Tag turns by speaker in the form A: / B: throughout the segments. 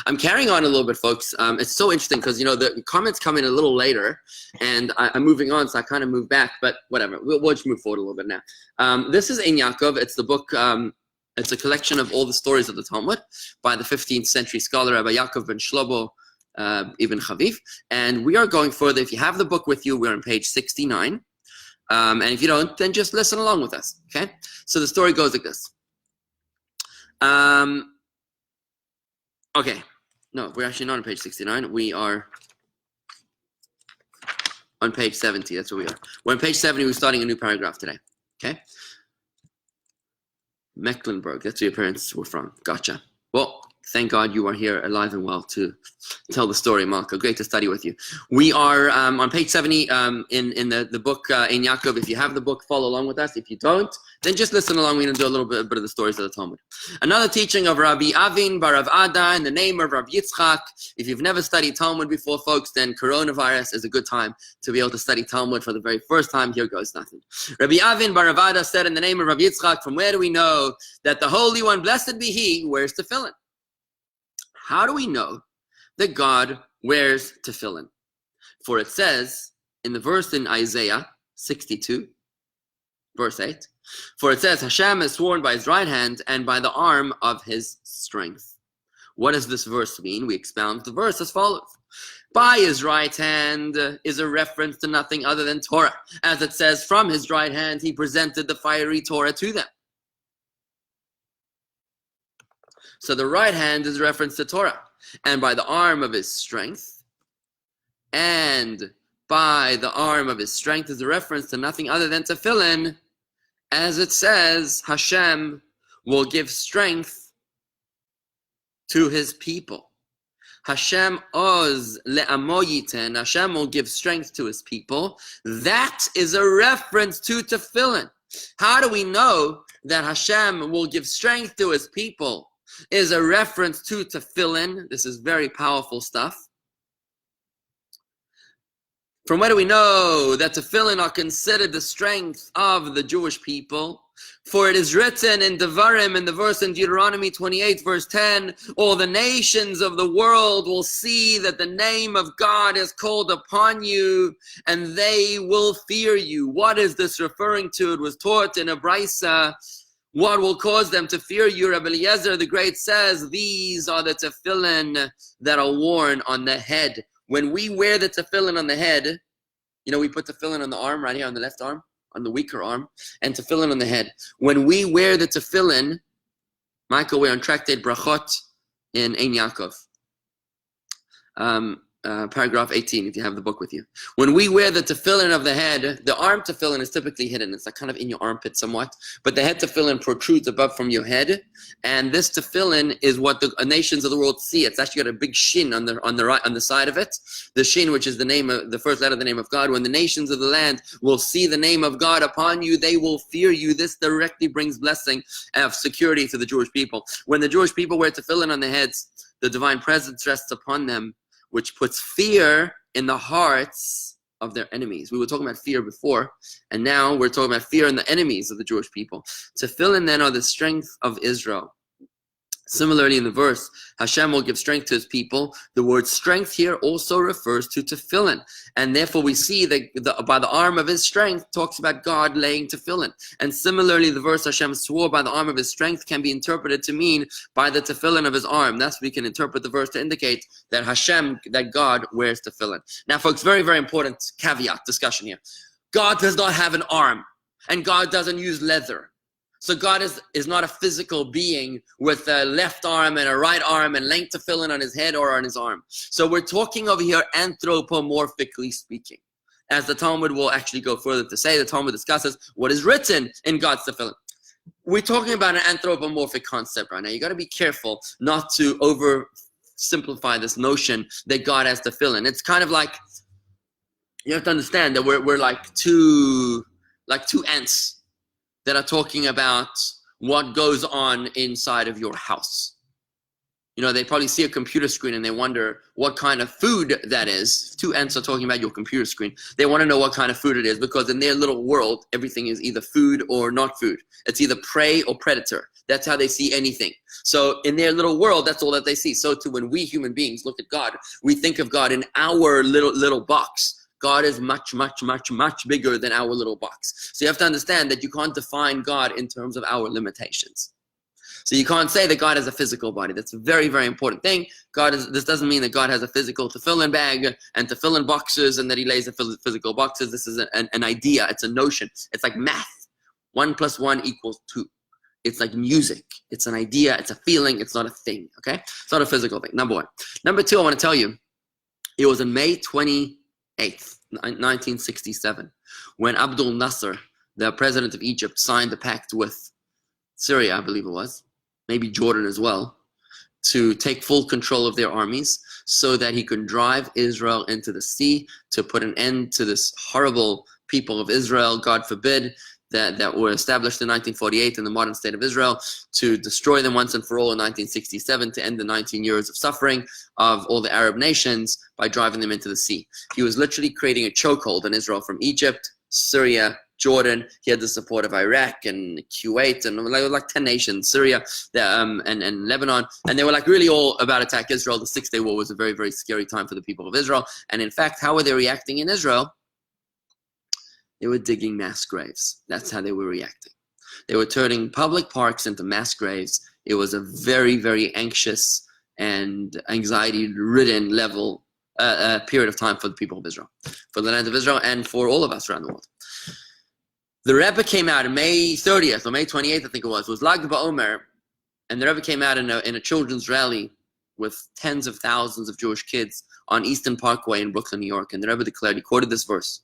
A: I'm carrying on a little bit, folks. It's so interesting because, the comments come in a little later, and I'm moving on, so I kind of move back, but whatever. We'll just move forward a little bit now. This is Ein Yaakov. It's the book, it's a collection of all the stories of the Talmud by the 15th century scholar, Rabbi Yaakov ben Shlomo Ibn Chaviv. And we are going further. If you have the book with you, we're on page 69. And if you don't, then just listen along with us, okay? So the story goes like this. Okay, no, we're actually not on page 69. We are on page 70. That's where we are. We're on page 70. We're starting a new paragraph today, okay? Mecklenburg, that's where your parents were from. Gotcha. Well, thank God you are here alive and well to tell the story, Malka. Great to study with you. We are on page 70 in the book Ein Yaakov. If you have the book, follow along with us. If you don't, then just listen along. We're going to do a little bit of the stories of the Talmud. Another teaching of Rabbi Avin bar Rav Ada in the name of Rabbi Yitzchak. If you've never studied Talmud before, folks, then coronavirus is a good time to be able to study Talmud for the very first time. Here goes nothing. Rabbi Avin bar Rav Ada said in the name of Rabbi Yitzchak, from where do we know that the Holy One, blessed be He, wears tefillin? How do we know that God wears tefillin? For it says in the verse in Isaiah 62, verse 8, for it says, Hashem has sworn by his right hand and by the arm of his strength. What does this verse mean? We expound the verse as follows. By his right hand is a reference to nothing other than Torah. As it says, from his right hand he presented the fiery Torah to them. So the right hand is a reference to Torah. And by the arm of his strength, and by the arm of his strength is a reference to nothing other than tefillin. As it says, Hashem will give strength to his people. Hashem oz le'amo yiten. Hashem will give strength to his people. That is a reference to tefillin. How do we know that Hashem will give strength to his people? Is a reference to tefillin. This is very powerful stuff. From where do we know that tefillin are considered the strength of the Jewish people? For it is written in Devarim, in the verse in Deuteronomy 28, verse 10, all the nations of the world will see that the name of God is called upon you, and they will fear you. What is this referring to? It was taught in a Brisa. What will cause them to fear you? Rabbi Eliezer the Great says, these are the tefillin that are worn on the head. When we wear the tefillin on the head, we put tefillin on the arm, right here on the left arm, on the weaker arm, and tefillin on the head. When we wear the tefillin, Michael, we're on Tractate Brachot in Ein Yaakov. Paragraph 18, if you have the book with you. When we wear the tefillin of the head, the arm tefillin is typically hidden. It's like kind of in your armpit somewhat, but the head tefillin protrudes above from your head, and this tefillin is what the nations of the world see. It's actually got a big shin on the right, on the side of it. The shin, which is the name of the first letter of the name of God. When the nations of the land will see the name of God upon you, they will fear you. This directly brings blessing of security to the Jewish people. When the Jewish people wear tefillin on their heads, the divine presence rests upon them, which puts fear in the hearts of their enemies. We were talking about fear before, and now we're talking about fear in the enemies of the Jewish people. Tefillin then are the strength of Israel. Similarly, in the verse, Hashem will give strength to his people. The word strength here also refers to tefillin. And therefore we see that by the arm of his strength talks about God laying tefillin. And similarly, the verse Hashem swore by the arm of his strength can be interpreted to mean by the tefillin of his arm. Thus we can interpret the verse to indicate that that God wears tefillin. Now folks, very, very important caveat discussion here. God does not have an arm, and God doesn't use leather. So God is not a physical being with a left arm and a right arm and laying tefillin on his head or on his arm. So we're talking over here anthropomorphically speaking. As the Talmud will actually go further to say, the Talmud discusses what is written in God's tefillin. We're talking about an anthropomorphic concept right now. You got to be careful not to oversimplify this notion that God has tefillin. It's kind of like, you have to understand that we're like two ants that are talking about what goes on inside of your house. They probably see a computer screen and they wonder what kind of food that is. Two ants are talking about your computer screen. They want to know what kind of food it is because in their little world, everything is either food or not food. It's either prey or predator. That's how they see anything. So in their little world, that's all that they see. So too, when we human beings look at God, we think of God in our little box. God is much, much, much, much bigger than our little box. So you have to understand that you can't define God in terms of our limitations. So you can't say that God has a physical body. That's a very, very important thing. This doesn't mean that God has a physical tefillin bag and tefillin boxes and that he lays the physical boxes. This is an idea. It's a notion. It's like math. 1 + 1 = 2. It's like music. It's an idea. It's a feeling. It's not a thing. Okay? It's not a physical thing. Number one. Number two, I want to tell you, it was on May 28th, 1967, when Abdul Nasser, the president of Egypt, signed the pact with Syria, I believe it was, maybe Jordan as well, to take full control of their armies so that he could drive Israel into the sea to put an end to this horrible people of Israel, God forbid, that were established in 1948 in the modern state of Israel, to destroy them once and for all in 1967, to end the 19 years of suffering of all the Arab nations by driving them into the sea. He was literally creating a chokehold on Israel from Egypt, Syria, Jordan. He had the support of Iraq and Kuwait and like 10 nations, Syria and Lebanon. And they were like really all about attack Israel. The 6 Day War was a very, very scary time for the people of Israel. And in fact, how were they reacting in Israel? They were digging mass graves. That's how they were reacting. They were turning public parks into mass graves. It was a very, very anxious and anxiety-ridden level period of time for the people of Israel, for the land of Israel, and for all of us around the world. The Rebbe came out on May 30th or May 28th, I think it was Lag BaOmer, and the Rebbe came out in a children's rally with tens of thousands of Jewish kids on Eastern Parkway in Brooklyn, New York, and the Rebbe declared, he quoted this verse,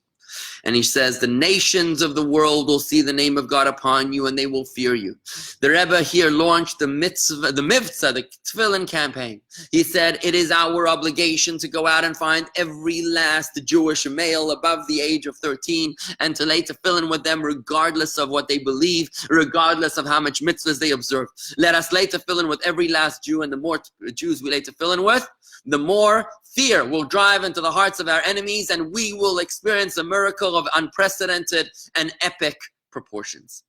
A: and he says, the nations of the world will see the name of God upon you and they will fear you. The Rebbe here launched the mitzvah, the tefillin campaign. He said, it is our obligation to go out and find every last Jewish male above the age of 13 and to lay tefillin with them regardless of what they believe, regardless of how much mitzvahs they observe. Let us lay tefillin with every last Jew, and the more Jews we lay tefillin with, the more fear will drive into the hearts of our enemies, and we will experience a miracle of unprecedented and epic proportions.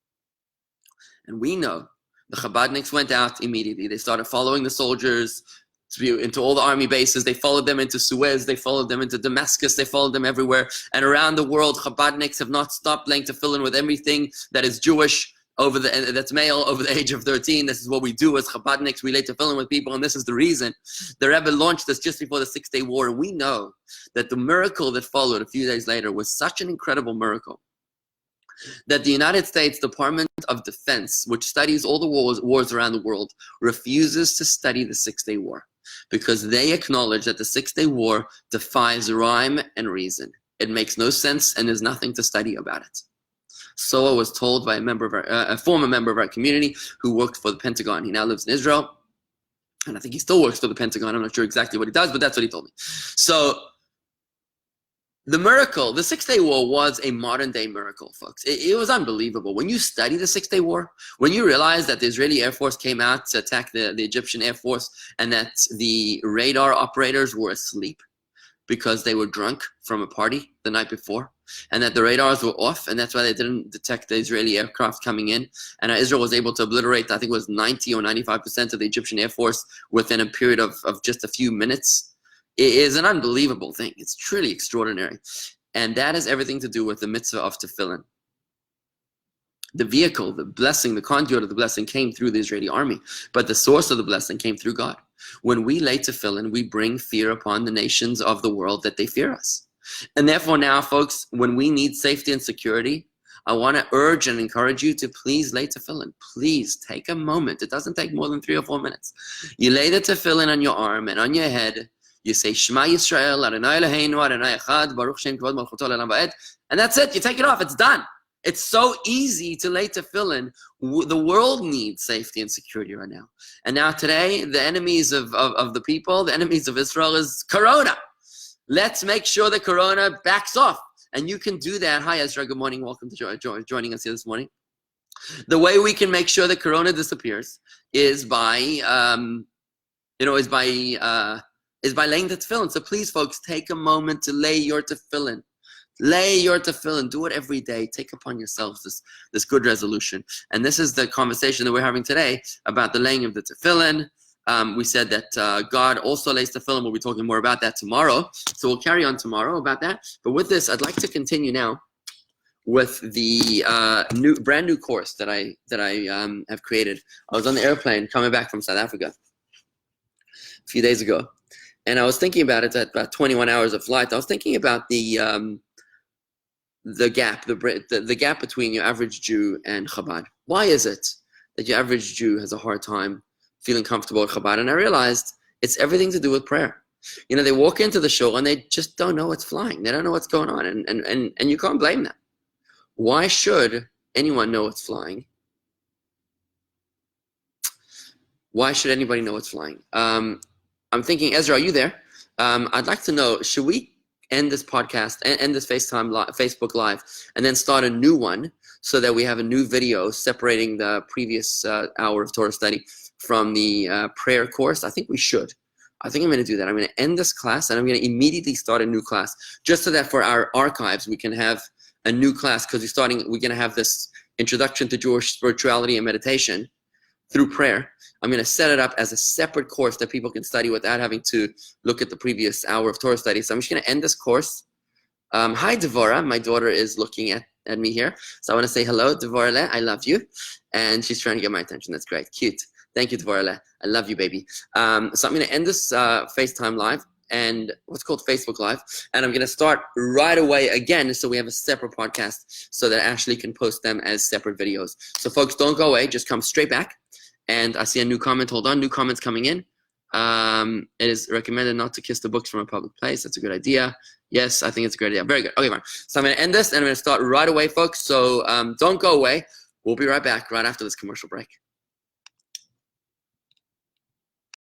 A: And we know the Chabadniks went out immediately. They started following the soldiers into all the army bases. They followed them into Suez. They followed them into Damascus. They followed them everywhere. And around the world, Chabadniks have not stopped laying tefillin with everything that is Jewish, that's male over the age of 13. This is what we do as Chabadniks. We lay tefillin with people, and this is the reason. The Rebbe launched this just before the 6 Day War, and we know that the miracle that followed a few days later was such an incredible miracle that the United States Department of Defense, which studies all the wars around the world, refuses to study the 6 Day War because they acknowledge that the 6 Day War defies rhyme and reason. It makes no sense, and there's nothing to study about it. So I was told by a former member of our community who worked for the Pentagon. He now lives in Israel, and I think he still works for the Pentagon. I'm not sure exactly what he does, but that's what he told me. So the miracle, the 6 Day War was a modern day miracle, folks. It was unbelievable. When you study the 6 Day War, when you realize that the Israeli Air Force came out to attack the Egyptian Air Force and that the radar operators were asleep because they were drunk from a party the night before, and that the radars were off, and that's why they didn't detect the Israeli aircraft coming in. And Israel was able to obliterate, I think it was 90 or 95% of the Egyptian Air Force within a period of just a few minutes. It is an unbelievable thing. It's truly extraordinary. And that has everything to do with the mitzvah of tefillin. The vehicle, the blessing, the conduit of the blessing came through the Israeli army, but the source of the blessing came through God. When we lay tefillin, we bring fear upon the nations of the world that they fear us. And therefore now, folks, when we need safety and security, I want to urge and encourage you to please lay tefillin. Please take a moment. It doesn't take more than 3 or 4 minutes. You lay the tefillin on your arm and on your head. You say, Shema Yisrael, Adonai Eloheinu, Adonai Echad, Baruch Shem Kavod Malchuto Le'olam Va'ed. And that's it. You take it off. It's done. It's so easy to lay tefillin. The world needs safety and security right now. And now today, the enemies of the people, the enemies of Israel is Corona. Let's make sure that Corona backs off. And you can do that. Hi, Ezra. Good morning. Welcome to joining us here this morning. The way we can make sure that Corona disappears is by, is by laying the tefillin. So please, folks, take a moment to lay your tefillin. Lay your tefillin. Do it every day. Take upon yourselves this good resolution. And this is the conversation that we're having today about the laying of the tefillin. We said that God also lays tefillin. We'll be talking more about that tomorrow. So we'll carry on tomorrow about that. But with this, I'd like to continue now with the brand new course that I have created. I was on the airplane coming back from South Africa a few days ago, and I was thinking about it at about 21 hours of flight. I was thinking about the gap between your average Jew and Chabad. Why is it that your average Jew has a hard time feeling comfortable at Chabad? And I realized it's everything to do with prayer. You know, they walk into the show and they just don't know what's flying. They don't know what's going on, and you can't blame them. Why should anyone know what's flying? Why should anybody know what's flying? I'm thinking, Ezra, are you there? I'd like to know, should we end this podcast, end this Facebook Live, and then start a new one so that we have a new video separating the previous hour of Torah study from the prayer course? I think we should. I think I'm going to do that. I'm going to end this class, and I'm going to immediately start a new class, just so that for our archives, we can have a new class, because we're going to have this introduction to Jewish spirituality and meditation through prayer. I'm going to set it up as a separate course that people can study without having to look at the previous hour of Torah study. So I'm just going to end this course. Hi, Devorah. My daughter is looking at me here. So I want to say hello, Devorah. I love you. And she's trying to get my attention. That's great. Cute. Thank you, Devorah. I love you, baby. So I'm going to end this FaceTime Live and what's called Facebook Live. And I'm going to start right away again, so we have a separate podcast so that Ashley can post them as separate videos. So folks, don't go away. Just come straight back. And I see a new comment. Hold on. New comments coming in. It is recommended not to kiss the books from a public place. That's a good idea. Yes, I think it's a great idea. Very good. Okay, fine. So I'm going to end this, and I'm going to start right away, folks. So don't go away. We'll be right back right after this commercial break.